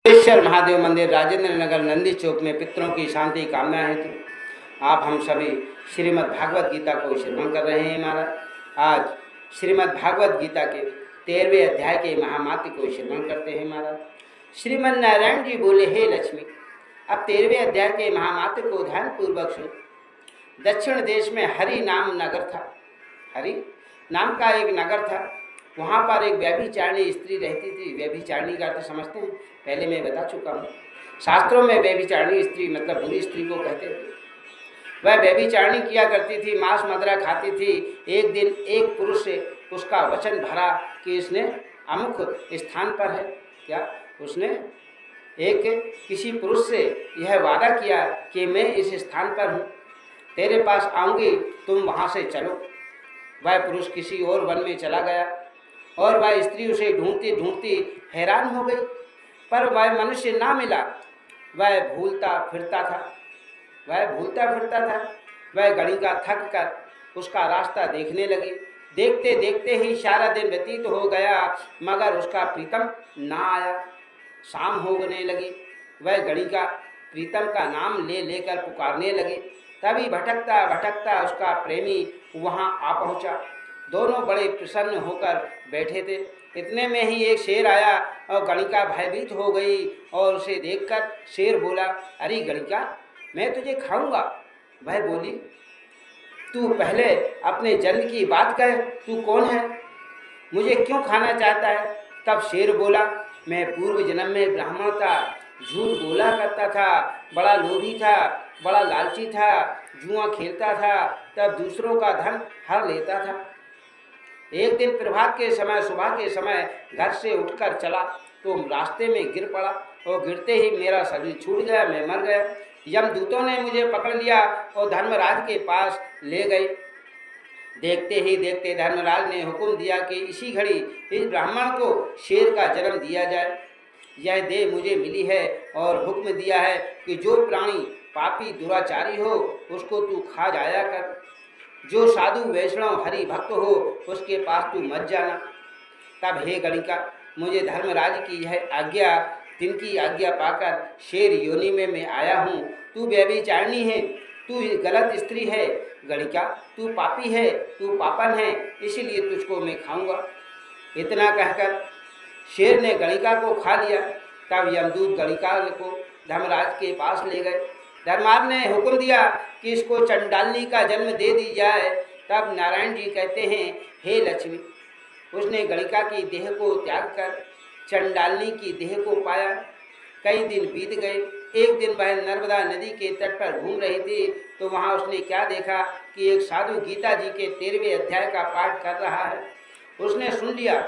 सिद्धेश्वर महादेव मंदिर राजेंद्र नगर नंदी चौक में पितरों की शांति कामना हेतु आप हम सभी श्रीमद् भागवत गीता को श्रवण कर रहे हैं। महाराज आज श्रीमद् भागवत गीता के 13वें अध्याय के महामात्य को श्रवण करते हैं। महाराज श्रीमद् नारायण जी बोले, हे लक्ष्मी, अब 13वें अध्याय के महामात्य को ध्यान पूर्वक सुनो। दक्षिण देश में हरि नाम नगर था। हरि नाम का एक नगर था। वहाँ पर एक व्यभिचारिणी स्त्री रहती थी। व्यभिचारिणी का तो समझते हैं, पहले मैं बता चुका हूँ। शास्त्रों में व्यभिचारिणी स्त्री मतलब बुरी स्त्री को कहते थे। वह व्यभिचारिणी किया करती थी, मांस मदिरा खाती थी। एक दिन एक पुरुष से उसका वचन भरा कि इसने अमुक स्थान पर है। क्या उसने किसी पुरुष से यह वादा किया कि मैं इस स्थान पर हूँ, तेरे पास आऊँगी, तुम वहाँ से चलो। वह पुरुष किसी और वन में चला गया और वह स्त्री उसे ढूंढती ढूंढती हैरान हो गई, पर वह मनुष्य ना मिला। वह भूलता फिरता था। वह गणिका थक कर उसका रास्ता देखने लगी। देखते देखते ही सारा दिन व्यतीत हो गया, मगर उसका प्रीतम ना आया। शाम होने लगी। वह गणिका प्रीतम का नाम ले लेकर पुकारने लगी। तभी भटकता भटकता उसका प्रेमी वहाँ आ पहुँचा। दोनों बड़े प्रसन्न होकर बैठे थे। इतने में ही एक शेर आया और गणिका भयभीत हो गई और उसे देखकर शेर बोला, अरे गणिका, मैं तुझे खाऊंगा। वह बोली, तू पहले अपने जन्म की बात कह, तू कौन है, मुझे क्यों खाना चाहता है। तब शेर बोला, मैं पूर्व जन्म में ब्राह्मण था, झूठ बोला करता था, बड़ा लोभी था, बड़ा लालची था, जुआ खेलता था, तब दूसरों का धन हर लेता था। एक दिन प्रभात के समय, सुबह के समय घर से उठकर चला तो रास्ते में गिर पड़ा और गिरते ही मेरा शरीर छूट गया, मैं मर गया। यमदूतों ने मुझे पकड़ लिया और धर्मराज के पास ले गए। देखते ही देखते धर्मराज ने हुक्म दिया कि इसी घड़ी इस ब्राह्मण को शेर का जन्म दिया जाए। यह देह मुझे मिली है और हुक्म दिया है कि जो प्राणी पापी दुराचारी हो उसको तू खा जाया कर, जो साधु वैष्णव हरि भक्त हो उसके पास तू मत जाना। तब हे गणिका, मुझे धर्मराज की यह आज्ञा, जिनकी आज्ञा पाकर शेर योनि में मैं आया हूँ। तू व्यभिचारिणी है, तू गलत स्त्री है गणिका, तू पापी है, तू पापन है, इसीलिए तुझको मैं खाऊंगा। इतना कहकर शेर ने गणिका को खा लिया। तब यमदूत गणिका को धर्मराज के पास ले गए। धर्मराज ने हुक्म दिया कि इसको चंडालनी का जन्म दे दी जाए। तब नारायण जी कहते हैं, हे लक्ष्मी, उसने गणिका की देह को त्याग कर चंडालनी की देह को पाया। कई दिन बीत गए। एक दिन वह नर्मदा नदी के तट पर घूम रही थी तो वहाँ उसने क्या देखा कि एक साधु गीता जी के 13वें अध्याय का पाठ कर रहा है। उसने सुन लिया।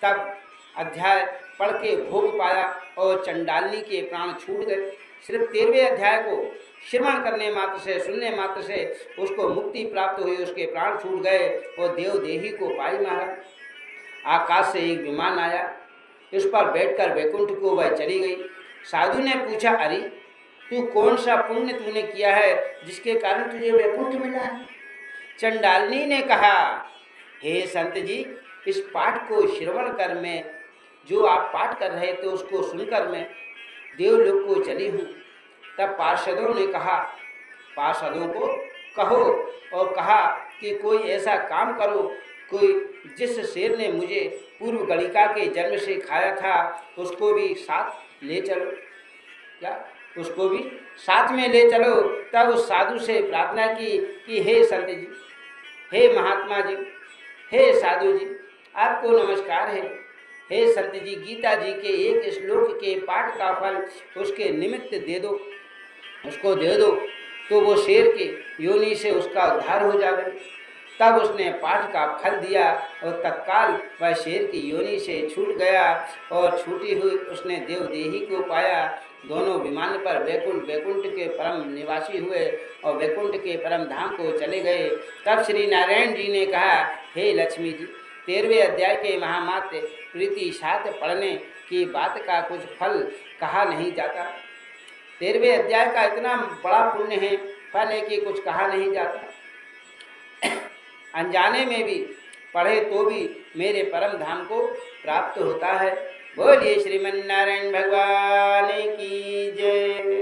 तब अध्याय पढ़ के भोग पाया और चंडालनी के प्राण छूट गए। सिर्फ 13वें अध्याय को श्रवण करने मात्र से, सुनने मात्र से उसको मुक्ति प्राप्त हुई, उसके प्राण छूट गए और देवदेही को पाई। महाराज आकाश से एक विमान आया, इस पर बैठकर वैकुंठ को वह चली गई। साधु ने पूछा, अरे तू कौन सा पुण्य तूने किया है जिसके कारण तुझे वैकुंठ मिला है। चंडालिनी ने कहा, हे संत जी, इस पाठ को श्रवण कर मैं, जो आप पाठ कर रहे थे उसको सुनकर मैं देवलोक को चली हूँ। तब पार्षदों ने कहा, पार्षदों को कहो और कहा कि कोई ऐसा काम करो, कोई जिस शेर ने मुझे पूर्व गणिका के जन्म से खाया था उसको भी साथ ले चलो। क्या उसको भी साथ में ले चलो। तब उस साधु से प्रार्थना की कि हे संत जी, हे महात्मा जी, हे साधु जी, आपको नमस्कार है। हे संत जी, गीता जी के एक श्लोक के पाठ का फल उसके निमित्त दे दो, उसको दे दो, तो वो शेर के योनि से उसका उद्धार हो जाए। तब उसने पाठ का फल दिया और तत्काल वह शेर की योनि से छूट गया और छूटी हुई उसने देवदेही को पाया। दोनों विमान पर वैकुंठ के परम निवासी हुए और वैकुंठ के परम धाम को चले गए। तब श्री नारायण जी ने कहा, हे लक्ष्मी जी, 13वें अध्याय के महामात्य प्रीति साथ पढ़ने की बात का कुछ फल कहा नहीं जाता। 13वें अध्याय का इतना बड़ा पुण्य है, फल है कि कुछ कहा नहीं जाता। अनजाने में भी पढ़े तो भी मेरे परम धाम को प्राप्त होता है। बोलिए श्रीमन नारायण भगवान की जय।